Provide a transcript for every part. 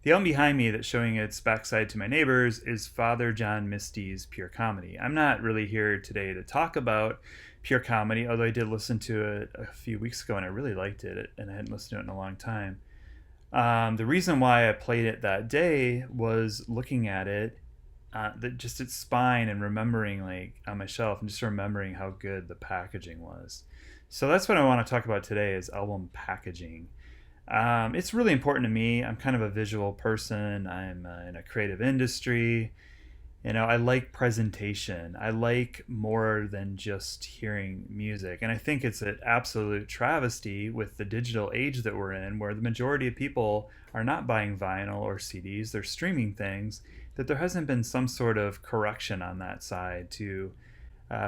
The album behind me that's showing its backside to my neighbors is Father John Misty's Pure Comedy. I'm not really here today to talk about Pure Comedy, although I did listen to it a few weeks ago and I really liked it, and I hadn't listened to it in a long time. The reason why I played it that day was looking at it, just its spine, and remembering, like, on my shelf, and just remembering how good the packaging was. So that's what I want to talk about today, is album packaging. It's really important to me. I'm kind of a visual person. I'm in a creative industry. I like presentation. I like more than just hearing music. And I think it's an absolute travesty with the digital age that we're in, where the majority of people are not buying vinyl or CDs, they're streaming things, that there hasn't been some sort of correction on that side to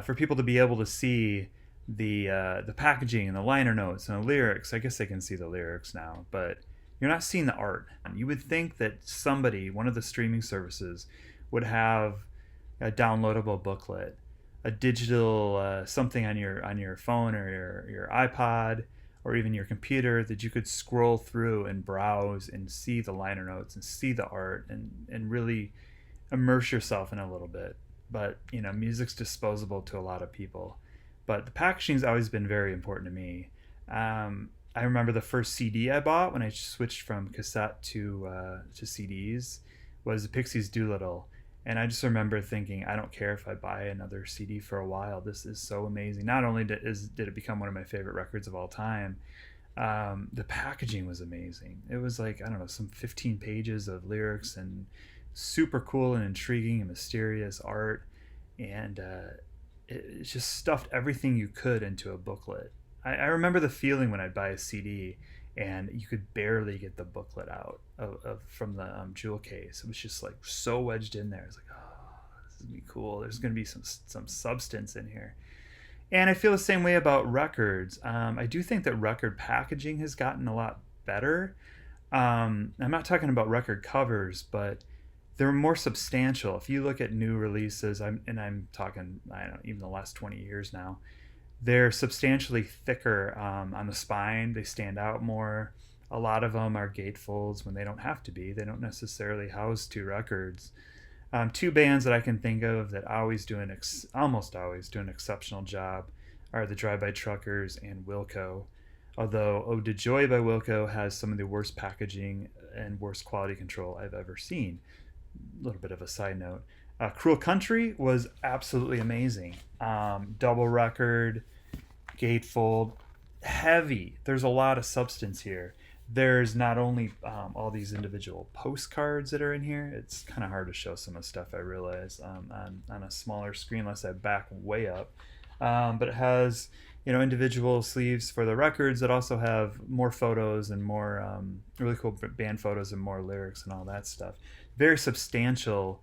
for people to be able to see the packaging and the liner notes and the lyrics. I guess they can see the lyrics now, but you're not seeing the art. You would think that somebody, one of the streaming services, would have a downloadable booklet, a digital something on your phone or your iPod or even your computer that you could scroll through and browse and see the liner notes and see the art and really immerse yourself in a little bit. But music's disposable to a lot of people. But the packaging's always been very important to me. I remember the first CD I bought when I switched from cassette to CDs was the Pixies' Doolittle, and I just remember thinking, I don't care if I buy another CD for a while. This is so amazing. Not only did it become one of my favorite records of all time, the packaging was amazing. It was like, I don't know, some 15 pages of lyrics and super cool and intriguing and mysterious art, and it just stuffed everything you could into a booklet. I remember the feeling when I'd buy a CD and you could barely get the booklet out from the jewel case. It was just like so wedged in there. It's like, oh, this is gonna be cool. There's gonna be some substance in here. And I feel the same way about records. I do think that record packaging has gotten a lot better. I'm not talking about record covers, but they're more substantial. If you look at new releases, I'm talking, I don't know, even the last 20 years now, they're substantially thicker on the spine. They stand out more. A lot of them are gatefolds when they don't have to be. They don't necessarily house two records. Two bands that I can think of that almost always do an exceptional job are the Drive By Truckers and Wilco. Although Ode to Joy by Wilco has some of the worst packaging and worst quality control I've ever seen. A little bit of a side note. Cruel Country was absolutely amazing. Double record, gatefold, heavy. There's a lot of substance here. There's not only all these individual postcards that are in here. It's kind of hard to show some of the stuff, I realize, on a smaller screen unless I back way up. But it has individual sleeves for the records that also have more photos and more really cool band photos and more lyrics and all that stuff. Very substantial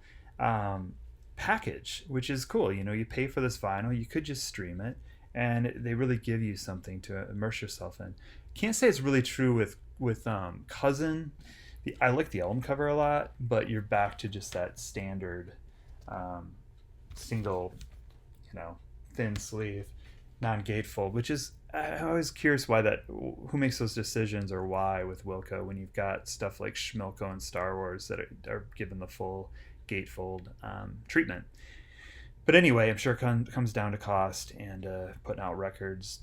package, which is cool. You pay for this vinyl, you could just stream it, and they really give you something to immerse yourself in. Can't say it's really true with Cousin. I like the album cover a lot, but you're back to just that standard single, thin sleeve, non-gatefold, which is, I'm always curious who makes those decisions, or why with Wilco when you've got stuff like Schmilko and Star Wars that are given the full gatefold treatment. But anyway, I'm sure it comes down to cost and putting out records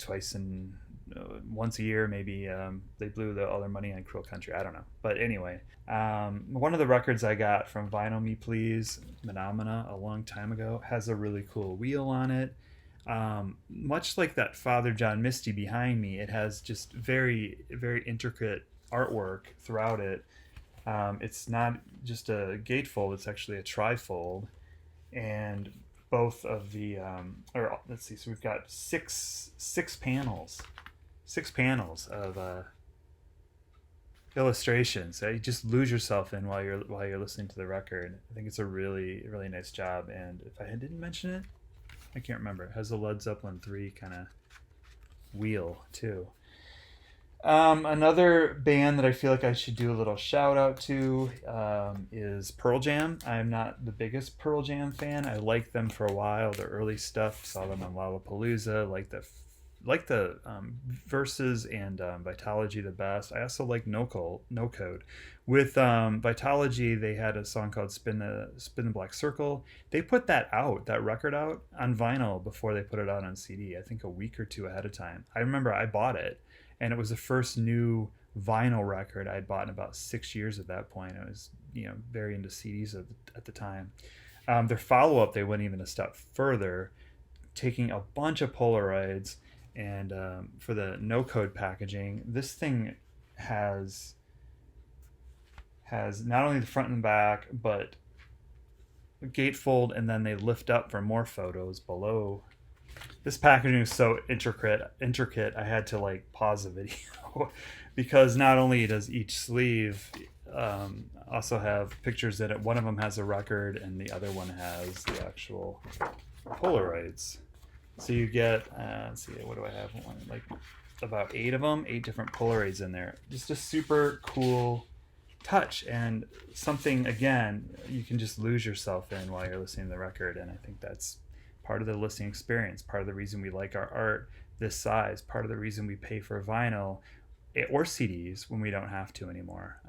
once a year. Maybe they blew all their money on Cruel Country. I don't know. But anyway, one of the records I got from Vinyl Me Please, Menomina, a long time ago, has a really cool wheel on it. Much like that Father John Misty behind me, it has just very, very intricate artwork throughout it. It's not just a gatefold, it's actually a trifold. And both of the, or let's see, so we've got six panels. 6 panels of illustrations that you just lose yourself in while you're listening to the record. I think it's a really, really nice job. And if I didn't mention it, I can't remember. It has the Led Zeppelin 3 kind of wheel too. Another band that I feel like I should do a little shout out to is Pearl Jam. I'm not the biggest Pearl Jam fan. I liked them for a while, the early stuff. Saw them on Lollapalooza. Liked the like the Verses and Vitalogy the best. I also like No Code. With Vitalogy, they had a song called Spin the Black Circle. They put that record out on vinyl before they put it out on CD. I think a week or two ahead of time. I remember I bought it, and it was the first new vinyl record I'd bought in about 6 years at that point. I was very into CDs at the time. Their follow up, they went even a step further, taking a bunch of Polaroids and for the no code packaging. This thing has not only the front and back, but gatefold, and then they lift up for more photos below. This packaging is so intricate. I had to like pause the video because not only does each sleeve also have pictures in it. One of them has a record, and the other one has the actual Polaroids. So you get, let's see, what do I have? Like about 8 of them, 8 different Polaroids in there. Just a super cool touch, and something, again, you can just lose yourself in while you're listening to the record. And I think that's part of the listening experience, part of the reason we like our art this size, part of the reason we pay for vinyl or CDs when we don't have to anymore.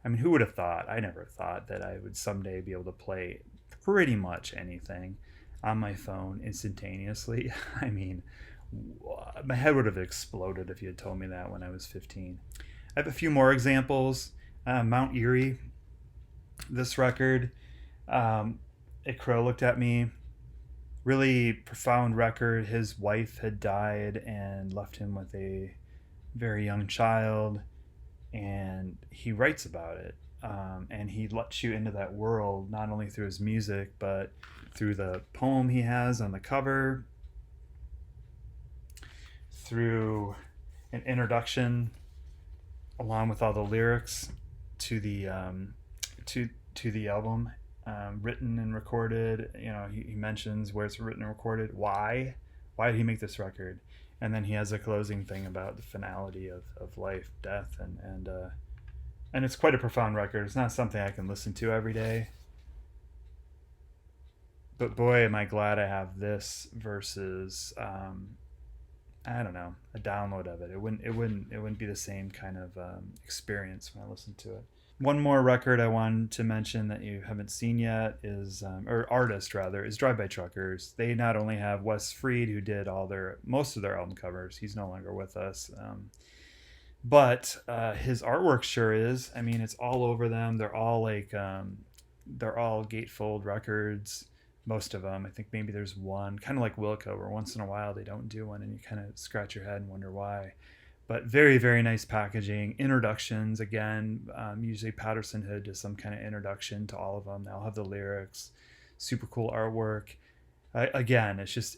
I mean, who would have thought? I never thought that I would someday be able to play pretty much anything on my phone instantaneously. I mean, my head would have exploded if you had told me that when I was 15. I have a few more examples. Mount Erie, this record, A Crow Looked at Me, really profound record. His wife had died and left him with a very young child, and he writes about it. And he lets you into that world not only through his music, but through the poem he has on the cover, through an introduction along with all the lyrics to the the album, written and recorded. He mentions where it's written and recorded, why did he make this record, and then he has a closing thing about the finality of life, death, and it's quite a profound record. It's not something I can listen to every day, but boy, am I glad I have this versus I don't know, a download of it. It wouldn't be the same kind of experience when I listen to it. One more record I wanted to mention that you haven't seen yet is, or artist rather, is Drive By Truckers. They not only have Wes Freed, who did most of their album covers. He's no longer with us. But his artwork sure is. I mean, it's all over them. They're all they're all gatefold records. Most of them. I think maybe there's one, kind of like Wilco, where once in a while they don't do one and you kind of scratch your head and wonder why. But very, very nice packaging. Introductions, again, usually Patterson Hood does some kind of introduction to all of them. They'll have the lyrics. Super cool artwork. Again, it's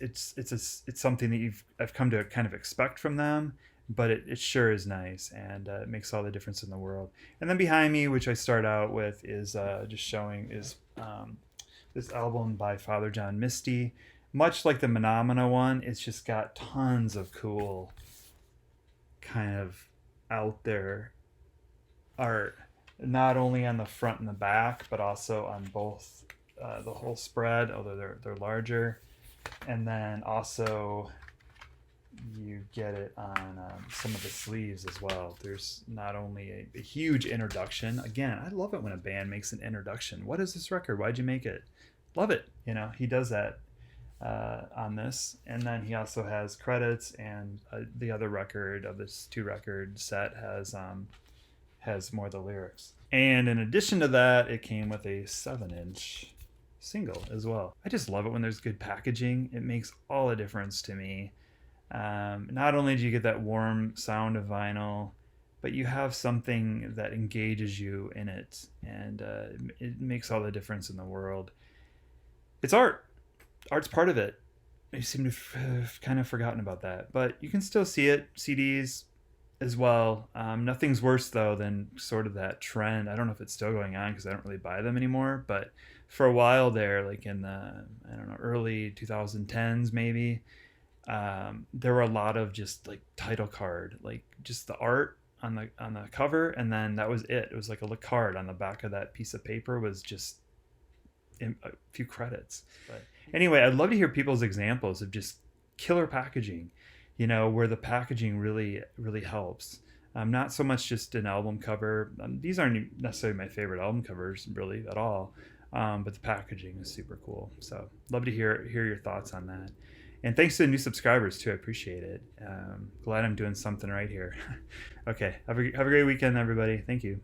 something that I've come to kind of expect from them, but it sure is nice, and it makes all the difference in the world. And then behind me, which I start out with, is just showing this album by Father John Misty. Much like the Menomina one, it's just got tons of cool kind of out there art, not only on the front and the back, but also on both the whole spread, although they're larger. And then also you get it on some of the sleeves as well. There's not only a huge introduction. Again, I love it when a band makes an introduction. What is this record? Why'd you make it? Love it. He does that on this. And then he also has credits, and the other record of this 2-record set has more of the lyrics. And in addition to that, it came with a 7-inch single as well. I just love it when there's good packaging. It makes all the difference to me. Not only do you get that warm sound of vinyl, but you have something that engages you in it, and it makes all the difference in the world. It's art. Art's part of it. I seem to have kind of forgotten about that, but you can still see it. CDs as well. Nothing's worse though than sort of that trend. I don't know if it's still going on because I don't really buy them anymore, but for a while there, like in the early 2010s maybe, there were a lot of just like title card, like just the art on the cover, and then that was it. It was like a card on the back of that piece of paper was just a few credits. But anyway, I'd love to hear people's examples of just killer packaging. where the packaging really helps. Not so much just an album cover. These aren't necessarily my favorite album covers, really, at all. But the packaging is super cool. So love to hear your thoughts on that. And thanks to the new subscribers too. I appreciate it. Glad I'm doing something right here. Okay, have a great weekend, everybody. Thank you.